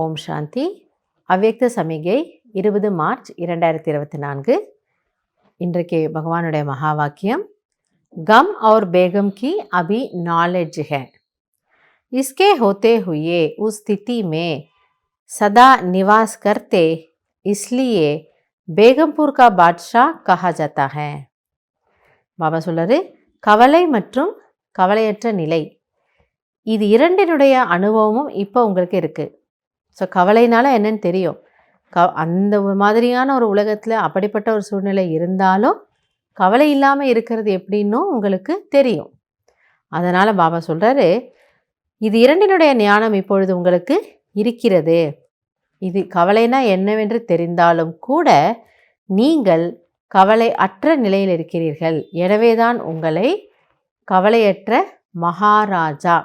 ஓம் சாந்தி. அவ்யக்த சமிகை 20 மார்ச் 2024. இன்றைக்கு பகவானுடைய மகா வாக்கியம், गम और बेगम की अभी नॉलेज है, इसके होते हुए उस स्थिति में सदा निवास करते, इसलिए बेगमपुर का बादशाह कहा जाता है. பாபா சொல்றாரு, கவலை மற்றும் கவலையற்ற நிலை, இது இரண்டினுடைய அனுபவமும் இப்போ உங்களுக்கு இருக்குது. ஸோ கவலைனால என்னன்னு தெரியும். அந்த மாதிரியான ஒரு உலகத்தில் அப்படிப்பட்ட ஒரு சூழ்நிலை இருந்தாலும் கவலை இல்லாமல் இருக்கிறது எப்படின்னும் உங்களுக்கு தெரியும். அதனால் பாபா சொல்கிறாரு, இது இரண்டினுடைய ஞானம் இப்பொழுது உங்களுக்கு இருக்கிறது. இது கவலைனா என்னவென்று தெரிந்தாலும் கூட நீங்கள் கவலை அற்ற நிலையில் இருக்கிறீர்கள். எனவே தான் உங்களை கவலையற்ற மகாராஜா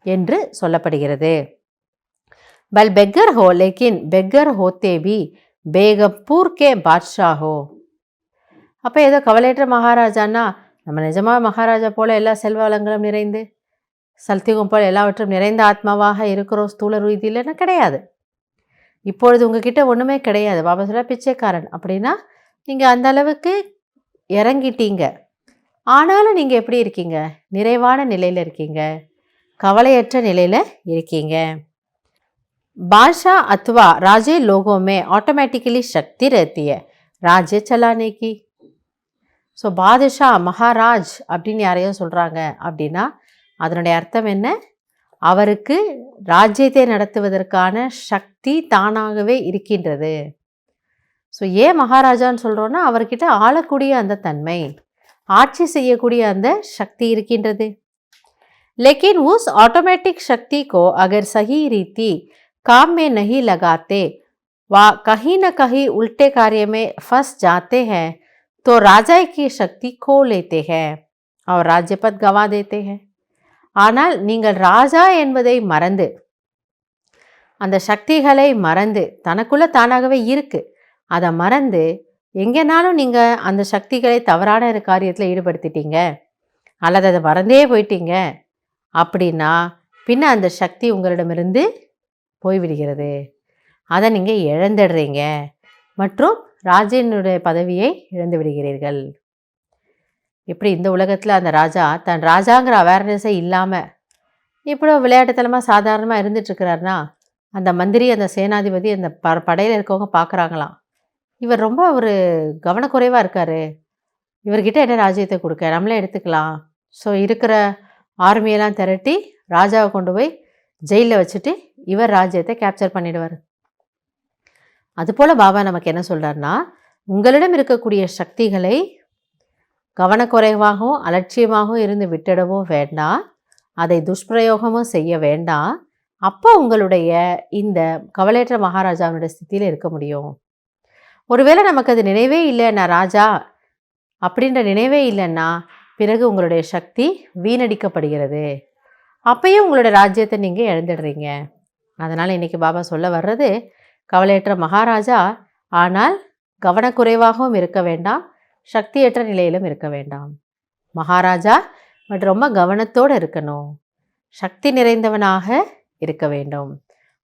என்று சொல்லப்படுகிறது. बल बेगर हो लेकिन बेगर होते भी बेगमपुर के बादशाह हो. அப்போ ஏதோ கவலையற்ற மகாராஜான்னா நம்ம நிஜமாக மகாராஜா போல் எல்லா செல்வ வளங்களும் நிறைந்து சல்திகம் போல் எல்லாவற்றும் நிறைந்த ஆத்மாவாக இருக்கிறோம் ஸ்தூல ரீதியில்னா கிடையாது. இப்பொழுது உங்ககிட்ட ஒன்றுமே கிடையாது. பாபா சொல்ல பிச்சைக்காரன் அப்படின்னா நீங்கள் அந்த அளவுக்கு இறங்கிட்டீங்க. ஆனாலும் நீங்கள் எப்படி இருக்கீங்க? நிறைவான நிலையில் இருக்கீங்க, கவலையற்ற நிலையில் இருக்கீங்க. बादशाह अथवा राजे लोगों में ऑटोमेटिकली शक्ति रहती है राज्य चलाने की. ஸோ பாதுஷா மகாராஜ் அப்படின்னு யாரையும் சொல்கிறாங்க அப்படின்னா அதனுடைய அர்த்தம் என்ன? அவருக்கு ராஜ்யத்தை நடத்துவதற்கான சக்தி தானாகவே இருக்கின்றது. ஸோ ஏன் மகாராஜான்னு சொல்கிறோன்னா அவர்கிட்ட ஆளக்கூடிய அந்த தன்மை, ஆட்சி செய்யக்கூடிய அந்த சக்தி இருக்கின்றது. लेकिन उस ऑटोमेटिक शक्ति को अगर सही रीति काम में नहीं लगाते व कहीं न कहीं उल्टे कार्य में फंस जाते हैं तो राजा की शक्ति खो लेते हैं और राज्य पद गवा देते हैं. ஆனால் நீங்கள் ராஜா என்பதை மறந்து, அந்த சக்திகளை மறந்து, தனக்குள்ளே தானாகவே இருக்குது, அதை மறந்து எங்கேனாலும் நீங்கள் அந்த சக்திகளை தவறான ஒரு காரியத்தில் ஈடுபடுத்திட்டீங்க அல்லது அதை மறந்தே போயிட்டீங்க அப்படின்னா பின்ன அந்த சக்தி உங்களிடமிருந்து போய்விடுகிறது. அதை நீங்கள் இழந்துடுறீங்க மற்றும் ராஜனுடைய பதவியை இழந்து விடுகிறீர்கள். இப்படி இந்த உலகத்தில் அந்த ராஜா தன் ராஜாங்கிற அவேர்னஸே இல்லாமல் இப்போ விளையாட்டுத்தனமாக சாதாரணமாக இருந்துட்டுருக்கிறாருன்னா அந்த மந்திரி, அந்த சேனாதிபதி, அந்த படையில் இருக்கவங்க பார்க்குறாங்களாம், இவர் ரொம்ப ஒரு கவனக்குறைவாக இருக்கார், இவர்கிட்ட என்ன ராஜ்யத்தை கொடுக்க, நம்மளே எடுத்துக்கலாம். ஸோ இருக்கிற ஆர்மியெல்லாம் திரட்டி ராஜாவை கொண்டு போய் ஜெயிலில் வச்சுட்டு இவர் ராஜ்யத்தை கேப்சர் பண்ணிடுவார். அதுபோல் பாபா நமக்கு என்ன சொல்கிறார்னா, உங்களிடம் இருக்கக்கூடிய சக்திகளை கவனக்குறைவாகவும் அலட்சியமாகவும் இருந்து விட்டுடவும் வேண்டாம், அதை துஷ்பிரயோகமும் செய்ய வேண்டாம். அப்போ உங்களுடைய இந்த கவலையற்ற மகாராஜாவுடைய ஸ்திதியில் இருக்க முடியும். ஒருவேளை நமக்கு அது நினைவே இல்லை, நான் ராஜா அப்படின்ற நினைவே இல்லைன்னா பிறகு உங்களுடைய சக்தி வீணடிக்கப்படுகிறது. அப்பையும் உங்களோட ராஜ்யத்தை நீங்கள் இழந்துடுறீங்க. அதனால் இன்றைக்கி பாபா சொல்ல வர்றது, கவலையற்ற மகாராஜா, ஆனால் கவனக்குறைவாகவும் இருக்க வேண்டாம், சக்தியற்ற நிலையிலும் இருக்க வேண்டாம். மகாராஜா பட் ரொம்ப கவனத்தோடு இருக்கணும், சக்தி நிறைந்தவனாக இருக்க வேண்டும்.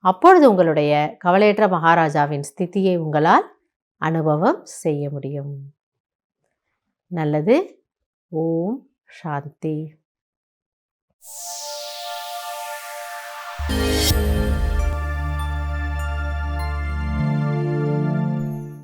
அப்பொழுது உங்களுடைய கவலையற்ற மகாராஜாவின் ஸ்திதியை உங்களால் அனுபவம் செய்ய முடியும். நல்லது. ஓம் சாந்தி.